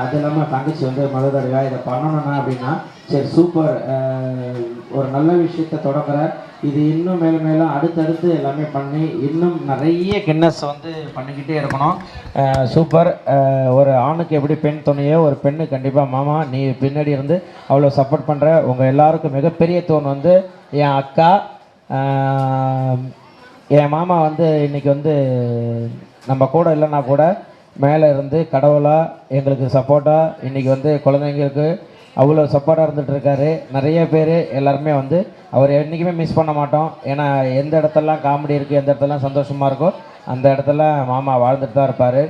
அது இல்லாமல் தங்கச்சி வந்து முதல் தடவை இதை பண்ணணும்னா அப்படின்னா சரி சூப்பர், ஒரு நல்ல விஷயத்தை தொடங்குற, இது இன்னும் மேலும் மேலும் அடுத்தடுத்து எல்லாமே பண்ணி இன்னும் நிறைய கின்னஸ் வந்து பண்ணிக்கிட்டே இருக்கணும். சூப்பர். ஒரு ஆணுக்கு எப்படி பெண் துணையோ ஒரு பெண்ணு கண்டிப்பாக மாமா நீ பின்னாடி இருந்து அவ்வளோ சப்போர்ட் பண்ணுற. உங்கள் எல்லாருக்கும் மிகப்பெரிய தோன் வந்து என் அக்கா, என் மாமா வந்து இன்றைக்கி வந்து நம்ம கூட இல்லைன்னா கூட மேலே இருந்து கடவுளாக எங்களுக்கு சப்போர்ட்டாக இன்றைக்கி வந்து குழந்தைங்களுக்கு அவ்வளோ சப்போர்ட்டாக இருந்துகிட்ருக்காரு. நிறைய பேர் எல்லாருமே வந்து அவர் என்றைக்குமே மிஸ் பண்ண மாட்டோம். ஏன்னா எந்த இடத்துலலாம் காமெடி இருக்குது, எந்த இடத்துலலாம் சந்தோஷமாக இருக்கோ அந்த இடத்துல மாமா வாழ்ந்துட்டு தான் இருப்பார்.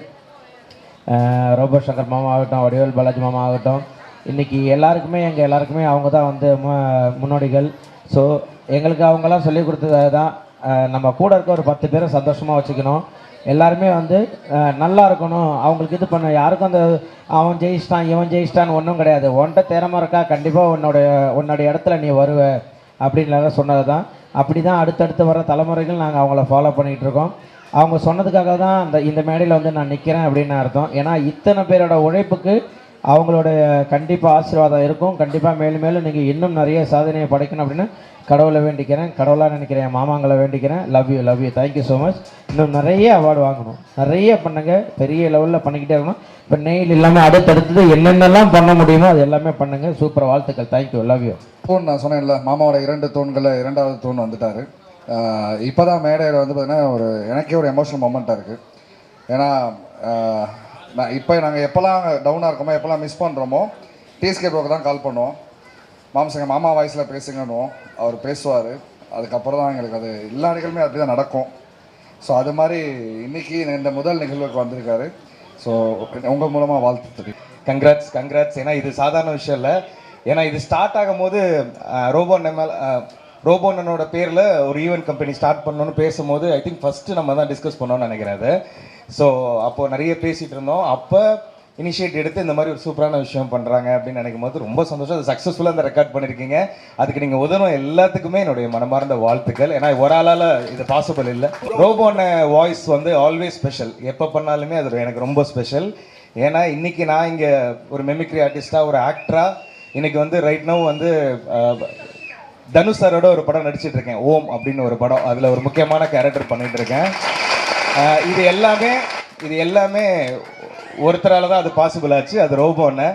ரோபோ சங்கர் மாமா ஆகட்டும், வடிவேல் பாலாஜி மாமா ஆகட்டும், இன்றைக்கி எங்கள் எல்லாருக்குமே அவங்க தான் வந்து முன்னோடிகள். ஸோ எங்களுக்கு அவங்களாம் சொல்லிக் கொடுத்தது தான் நம்ம கூட இருக்க ஒரு 10 பேரை சந்தோஷமாக வச்சுக்கணும். எல்லாருமே வந்து நல்லா இருக்கணும். அவங்களுக்கு இது பண்ண யாருக்கும் அந்த அவன் ஜெயிச்சிட்டான் இவன் ஜெயிச்சிட்டான்னு ஒன்றும் கிடையாது. ஒன்றை திறமை இருக்கா, கண்டிப்பாக உன்னுடைய இடத்துல நீ வருவ அப்படின்லாம் சொன்னது தான். அப்படி தான் அடுத்தடுத்து வர தலைமுறைகள் நாங்கள் அவங்கள ஃபாலோ பண்ணிகிட்டு இருக்கோம். அவங்க சொன்னதுக்காக தான் இந்த மேடையில் வந்து நான் நிற்கிறேன் அப்படின்னு அர்த்தம். ஏன்னா இத்தனை பேரோட உழைப்புக்கு அவங்களோட கண்டிப்பாக ஆசீர்வாதம் இருக்கும். கண்டிப்பாக மேலும் மேலும் நீங்கள் இன்னும் நிறைய சாதனையை படைக்கணும் அப்படின்னு கடவுளை வேண்டிக்கிறேன், கடவுளாக நினைக்கிறேன், என் மாமாங்களை வேண்டிக்கிறேன். Love you thank you so much. இன்னும் நிறைய அவார்டு வாங்கணும், நிறைய பண்ணுங்க, பெரிய லெவலில் பண்ணிக்கிட்டே இருக்கணும். இப்போ நெயில் இல்லாமல் அடுத்தடுத்தது என்னென்னலாம் பண்ண முடியுமோ அது எல்லாமே பண்ணுங்கள். சூப்பர், வாழ்த்துக்கள், தேங்க்யூ, லவ் யூ. தூண் நான் சொன்னேன்ல, மாமாவோட 2 தூண்களில் 2வது தூண் வந்துட்டார். இப்போ தான் மேடையில் வந்து பார்த்தீங்கன்னா எனக்கே ஒரு எமோஷனல் மொமெண்ட்டாக இருக்குது. ஏன்னா நான் இப்போ நாங்கள் எப்போல்லாம் டவுனாக இருக்கோமோ, எப்போல்லாம் மிஸ் பண்ணுறோமோ, டிஎஸ்கே ப்ரோக்கு தான் கால் பண்ணுவோம். மாமா வாய்ஸில் பேசுங்கன்னுவோம். அவர் பேசுவார். அதுக்கப்புறம் தான் எங்களுக்கு அது எல்லா நிகழ்வுமே அப்படி தான் நடக்கும். ஸோ அது மாதிரி இன்றைக்கி இந்த முதல் நிகழ்வுக்கு வந்திருக்காரு. ஸோ உங்கள் மூலமாக வாழ்த்து தெரியும். கங்க்ராட்ஸ். ஏன்னா இது சாதாரண விஷயம் இல்லை. ஏன்னா இது ஸ்டார்ட் ஆகும் போது ரோபோனனோட பேரில் ஒரு ஈவெண்ட் கம்பெனி ஸ்டார்ட் பண்ணணும்னு பேசும்போது ஐ திங்க் ஃபஸ்ட்டு நம்ம தான் டிஸ்கஸ் பண்ணோன்னு நினைக்கிறேன் அது. ஸோ அப்போது நிறைய பேசிகிட்டு இருந்தோம். அப்போ இனிஷியேட் எடுத்து இந்த மாதிரி ஒரு சூப்பரான விஷயம் பண்ணுறாங்க அப்படின்னு நினைக்கும் போது ரொம்ப சந்தோஷம். அது சக்ஸஸ்ஃபுல்லாக அந்த ரெக்கார்ட் பண்ணியிருக்கீங்க. அதுக்கு நீங்கள் உதவும் எல்லாத்துக்குமே என்னுடைய மனமார்ந்த வாழ்த்துக்கள். ஏன்னா ஒரு ஆளால் இது பாசிபிள் இல்லை. ரோபோன வாய்ஸ் வந்து ஆல்வேஸ் ஸ்பெஷல். எப்போ பண்ணாலுமே அது எனக்கு ரொம்ப ஸ்பெஷல். ஏன்னா இன்றைக்கி நான் இங்கே ஒரு மெமிக்ரி ஆர்டிஸ்ட்டாக, ஒரு ஆக்டராக இன்றைக்கி வந்து ரைட் நவ் வந்து தனுஷ் சாரோட ஒரு படம் நடிச்சிட்டு இருக்கேன், ஓம் அப்படின்னு ஒரு படம். அதில் ஒரு முக்கியமான கேரக்டர் பண்ணிட்டு இருக்கேன். இது எல்லாமே ஒருத்தரால் தான் அது பாசிபிள் ஆச்சு, அது ரோபோன்னு.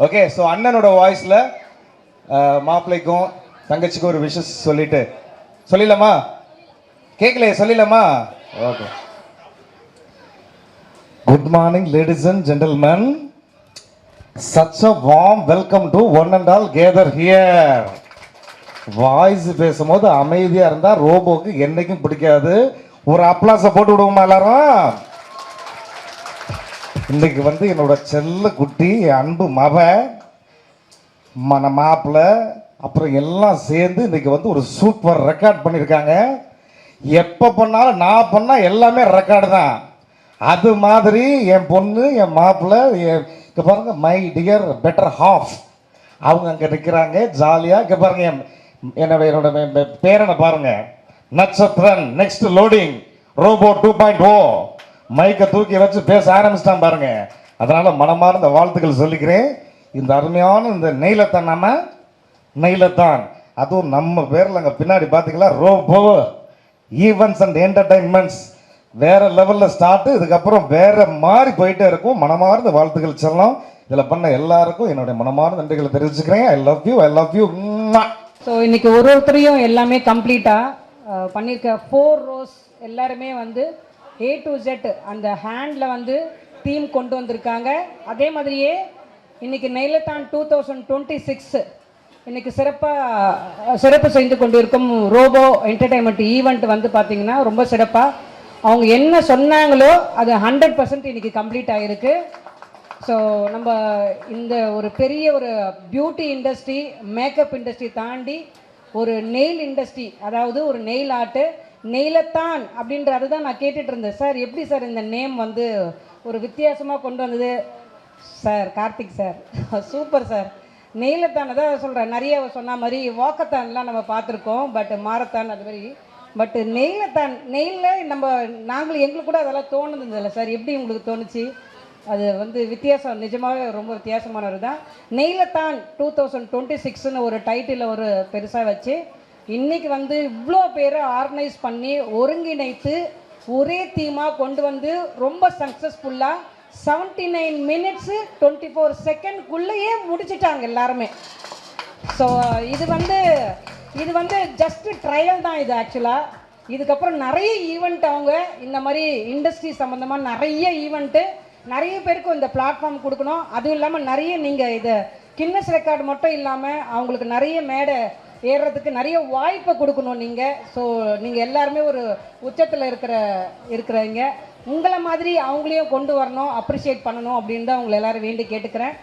ஓகே, ஸோ அண்ணனோட வாய்ஸில் மாப்பிள்ளைக்கும் தங்கச்சிக்கும் ஒரு விஷஸ் சொல்லிடலாமா? கேட்கலையே, சொல்லிடலாமா? Okay. Good morning ladies and gentlemen. Such a warm welcome to one and all gather here. Voice பேசும்போது அமைதியாக இருந்தால் ரோபோக்கு என்னைக்கும் பிடிக்காது. ஒரு அப்ளாஸை போட்டு விடுவோமா எல்லாரும்? இன்னைக்கு வந்து என்னோட செல்ல குட்டி, அன்பு மாப்பிள்ளை அப்புறம் எல்லாம் சேர்ந்து இன்னைக்கு வந்து ஒரு சூப்பர் ரெக்கார்ட் பண்ணியிருக்காங்க. எப்போ பண்ணாலும் நான் பண்ணால் எல்லாமே ரெக்கார்டு தான். அது மாதிரி என் பொண்ணு, என் மாப்பிள்ளை, இங்கே பாருங்கள், மை டியர் பெட்டர் ஹாஃப், அவங்க அங்கே நிற்கிறாங்க ஜாலியாக. இங்கே பாருங்கள், என்னோட பேரனை பாருங்கள், நட்சத்திரன். நெக்ஸ்ட் லோடிங் ரோபோ 2.0 மைக்கை தூக்கி வச்சு பேச ஆரம்பிச்சிட்டான் பாருங்க. அதனால் மனமார்ந்த வாழ்த்துக்கள் சொல்லிக்கிறேன். இந்த அருமையான இந்த நெய்லத்தான் அதுவும் நம்ம பேரில் அங்கே பின்னாடி பார்த்தீங்களா, ரோபோ ஈவெண்ட்ஸ் அண்ட் என்டர்டைன்மெண்ட்ஸ் வேற லெவலில் ஸ்டார்ட்டு. இதுக்கப்புறம் வேற மாதிரி போயிட்டே இருக்கும். மனமார்ந்த வாழ்த்துக்கள் சொல்லலாம். இதில் பண்ண எல்லாருக்கும் என்னுடைய மனமார்ந்த நன்றிகளை தெரிவிச்சுக்கிறேன். I love you. ஸோ இன்னைக்கு ஒருத்தரையும் எல்லாமே கம்ப்ளீட்டாக பண்ணியிருக்க 4 ரோஸ் எல்லாருமே வந்து A to Z அந்த ஹேண்டில் வந்து தீம் கொண்டு வந்திருக்காங்க. அதே மாதிரியே இன்னைக்கு நெய்லத்தான் 2026 இன்னைக்கு சிறப்பு செய்து கொண்டிருக்கும் ரோபோ என்டர்டைன்மெண்ட் ஈவெண்ட் வந்து பார்த்தீங்கன்னா ரொம்ப சிறப்பாக அவங்க என்ன சொன்னாங்களோ அது 100% இன்னைக்கு கம்ப்ளீட் ஆகிருக்கு. ஸோ நம்ம இந்த ஒரு பெரிய ஒரு பியூட்டி இண்டஸ்ட்ரி, மேக்கப் இண்டஸ்ட்ரி தாண்டி ஒரு நெயில் இண்டஸ்ட்ரி, அதாவது ஒரு நெயில் ஆர்ட்டு, நெய்லத்தான் அப்படின்றது தான் நான் கேட்டுட்டு இருந்தேன். சார் எப்படி சார் இந்த நேம் வந்து ஒரு வித்தியாசமாக கொண்டு வந்தது sir? Karthik sir super sir. நெய்லத்தான் தான் சொல்கிறேன், நிறைய சொன்ன மாதிரி வாக்கத்தான்லாம் நம்ம பார்த்துருக்கோம், பட் மாரத்தான் அது மாதிரி. பட் நெய்லில் நாங்களும் எங்களுக்கு கூட அதெல்லாம் தோணுதில்லை சார். எப்படி உங்களுக்கு தோணுச்சு? அது வந்து வித்தியாசம், நிஜமாகவே ரொம்ப வித்தியாசமானவர் தான். நெய்லத்தான் 2026ன்னு ஒரு டைட்டில் ஒரு பெருசாக வச்சு இன்றைக்கி வந்து இவ்வளோ பேரை ஆர்கனைஸ் பண்ணி ஒருங்கிணைத்து ஒரே தீமாக கொண்டு வந்து ரொம்ப சக்ஸஸ்ஃபுல்லாக 79 மினிட்ஸு 24 செகண்ட்குள்ளேயே முடிச்சிட்டாங்க எல்லாருமே. ஸோ இது வந்து ஜஸ்ட்டு ட்ரையல் தான் இது ஆக்சுவலாக. இதுக்கப்புறம் நிறைய ஈவெண்ட் அவங்க இந்த மாதிரி இண்டஸ்ட்ரி சம்மந்தமாக நிறைய ஈவெண்ட்டு நிறைய பேருக்கு இந்த பிளாட்ஃபார்ம் கொடுக்கணும். அதுவும் இல்லாமல் நிறைய நீங்கள் இதை கின்னஸ் ரெக்கார்டு மட்டும் இல்லாமல் அவங்களுக்கு நிறைய மேடை ஏறுறதுக்கு நிறைய வாய்ப்பை கொடுக்கணும் நீங்கள். ஸோ நீங்கள் எல்லாருமே ஒரு உச்சத்தில் இருக்கிறவங்க, உங்களை மாதிரி அவங்களையும் கொண்டு வரணும், அப்ரிஷியேட் பண்ணணும் அப்படின்னு தான் உங்களை எல்லோரும் வேண்டி கேட்டுக்கிறேன்.